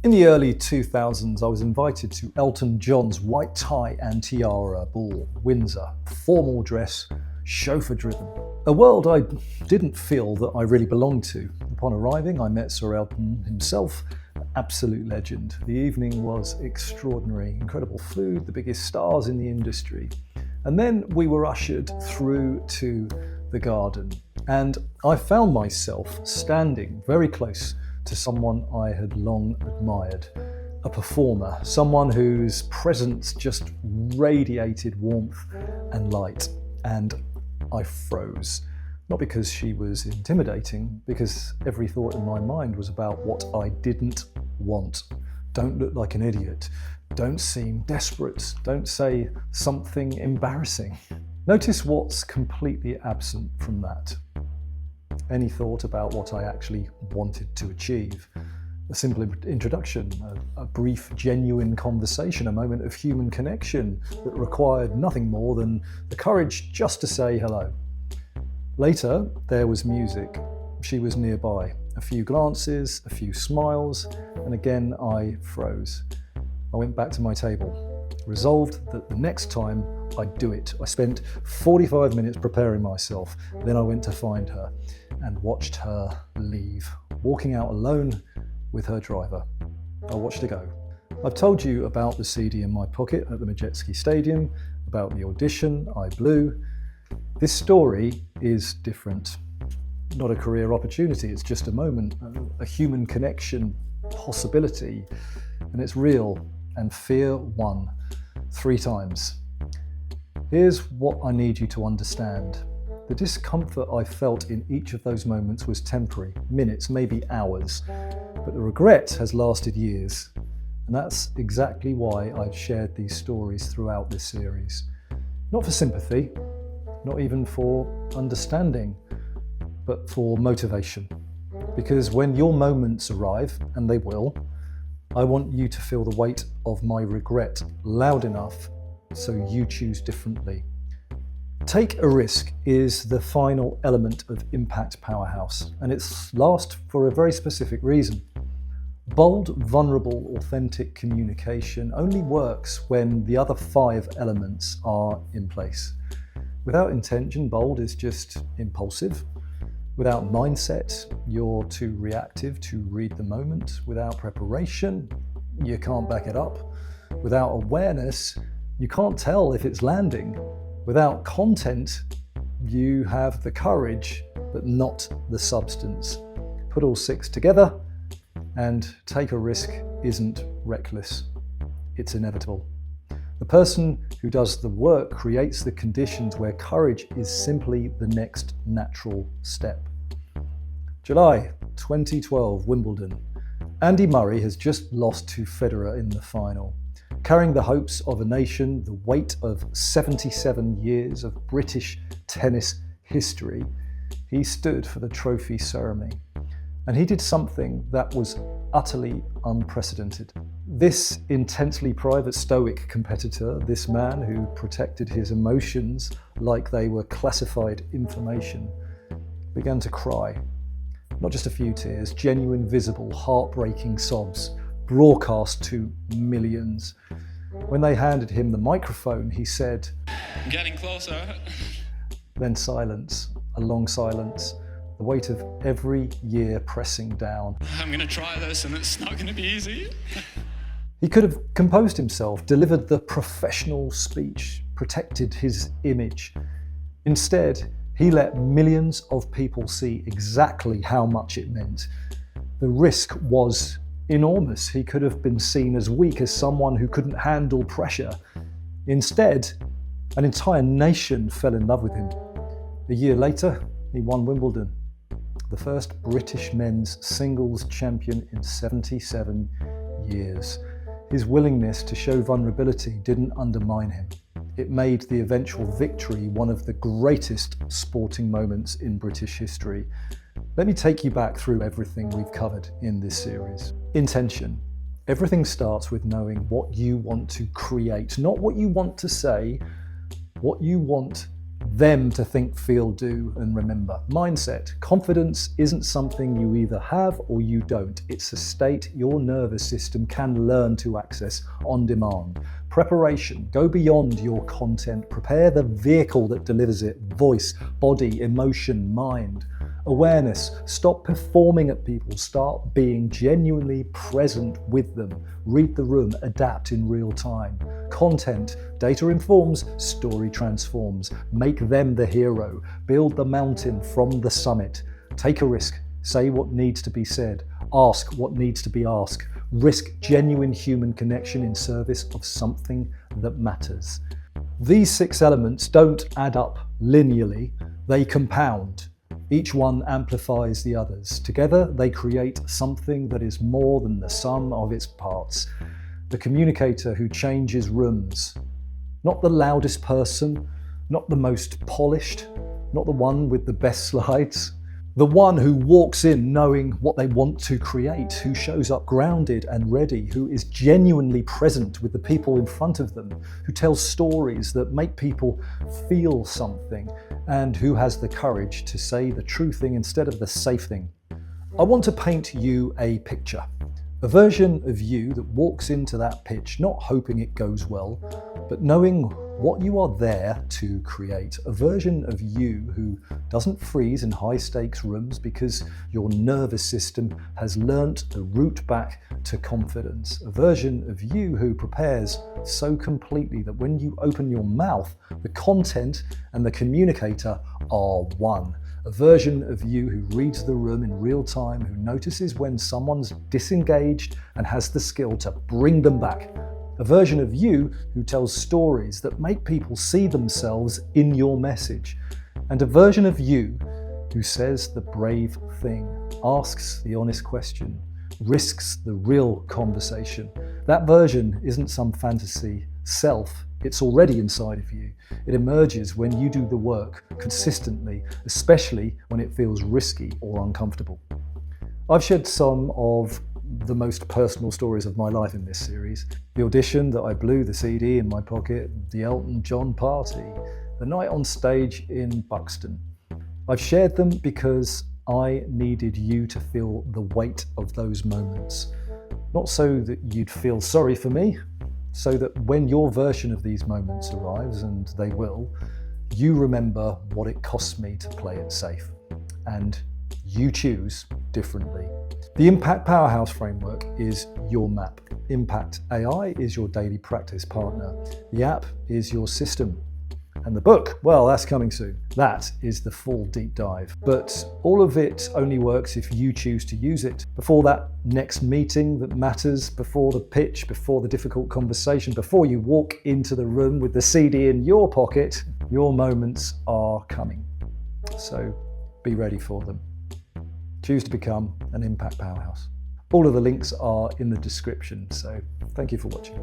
In the early 2000s, I was invited to Elton John's white tie and tiara ball, Windsor, formal dress, chauffeur-driven. A world I didn't feel that I really belonged to. Upon arriving, I met Sir Elton himself, an absolute legend. The evening was extraordinary, incredible food, the biggest stars in the industry. And then we were ushered through to the garden, and I found myself standing very close to someone I had long admired, a performer, someone whose presence just radiated warmth and light, and I froze. Not because she was intimidating, because every thought in my mind was about what I didn't want. Don't look like an idiot. Don't seem desperate. Don't say something embarrassing. Notice what's completely absent from that. Any thought about what I actually wanted to achieve. A simple introduction, a brief, genuine conversation, a moment of human connection that required nothing more than the courage just to say hello. Later, there was music. She was nearby. A few glances, a few smiles, and again I froze. I went back to my table, resolved that the next time I'd do it. I spent 45 minutes preparing myself. Then I went to find her and watched her leave, walking out alone with her driver. I watched her go. I've told you about the CD in my pocket at the Majetski Stadium, about the audition I blew. This story is different. Not a career opportunity, it's just a moment, a human connection possibility, and it's real, and fear won 3 times. Here's what I need you to understand. The discomfort I felt in each of those moments was temporary, minutes, maybe hours, but the regret has lasted years. And that's exactly why I've shared these stories throughout this series. Not for sympathy, not even for understanding, but for motivation. Because when your moments arrive, and they will, I want you to feel the weight of my regret loud enough so you choose differently. Take a risk is the final element of Impact Powerhouse, and it's last for a very specific reason. Bold, vulnerable, authentic communication only works when the other 5 elements are in place. Without intention, bold is just impulsive. Without mindset, you're too reactive to read the moment. Without preparation, you can't back it up. Without awareness, you can't tell if it's landing. Without content, you have the courage, but not the substance. Put all 6 together, and take a risk isn't reckless. It's inevitable. The person who does the work creates the conditions where courage is simply the next natural step. July 2012, Wimbledon. Andy Murray has just lost to Federer in the final. Carrying the hopes of a nation, the weight of 77 years of British tennis history, he stood for the trophy ceremony. And he did something that was utterly unprecedented. This intensely private, stoic competitor, this man who protected his emotions like they were classified information, began to cry. Not just a few tears, genuine, visible, heartbreaking sobs, broadcast to millions. When they handed him the microphone, he said, "I'm getting closer." Then silence, a long silence, the weight of every year pressing down. "I'm going to try this and it's not going to be easy." He could have composed himself, delivered the professional speech, protected his image. Instead, he let millions of people see exactly how much it meant. The risk was enormous. He could have been seen as weak, as someone who couldn't handle pressure. Instead, an entire nation fell in love with him. A year later, he won Wimbledon, the first British men's singles champion in 77 years. His willingness to show vulnerability didn't undermine him. It made the eventual victory one of the greatest sporting moments in British history. Let me take you back through everything we've covered in this series. Intention. Everything starts with knowing what you want to create, not what you want to say, what you want them to think, feel, do, and remember. Mindset. Confidence isn't something you either have or you don't. It's a state your nervous system can learn to access on demand. Preparation. Go beyond your content. Prepare the vehicle that delivers it. Voice, body, emotion, mind. Awareness. Stop performing at people. Start being genuinely present with them. Read the room. Adapt in real time. Content. Data informs, story transforms. Make them the hero. Build the mountain from the summit. Take a risk. Say what needs to be said. Ask what needs to be asked. Risk genuine human connection in service of something that matters. These 6 elements don't add up linearly. They compound. Each one amplifies the others. Together, they create something that is more than the sum of its parts. The communicator who changes rooms. Not the loudest person, not the most polished, not the one with the best slides. The one who walks in knowing what they want to create, who shows up grounded and ready, who is genuinely present with the people in front of them, who tells stories that make people feel something, and who has the courage to say the true thing instead of the safe thing. I want to paint you a picture. A version of you that walks into that pitch not hoping it goes well, but knowing what you are there to create. A version of you who doesn't freeze in high-stakes rooms because your nervous system has learnt the route back to confidence. A version of you who prepares so completely that when you open your mouth, the content and the communicator are one. A version of you who reads the room in real time, who notices when someone's disengaged and has the skill to bring them back. A version of you who tells stories that make people see themselves in your message. And a version of you who says the brave thing, asks the honest question, risks the real conversation. That version isn't some fantasy self. It's already inside of you. It emerges when you do the work consistently, especially when it feels risky or uncomfortable. I've shared some of the most personal stories of my life in this series. The audition that I blew the CD in my pocket, the Elton John party, the night on stage in Buxton. I've shared them because I needed you to feel the weight of those moments. Not so that you'd feel sorry for me, so that when your version of these moments arrives, and they will, you remember what it cost me to play it safe. And you choose differently. The Impact Powerhouse framework is your map. Impact AI is your daily practice partner. The app is your system. And the book, well, that's coming soon. That is the full deep dive. But all of it only works if you choose to use it. Before that next meeting that matters, before the pitch, before the difficult conversation, before you walk into the room with the CD in your pocket, your moments are coming. So be ready for them. Choose to become an Impact Powerhouse. All of the links are in the description, so thank you for watching.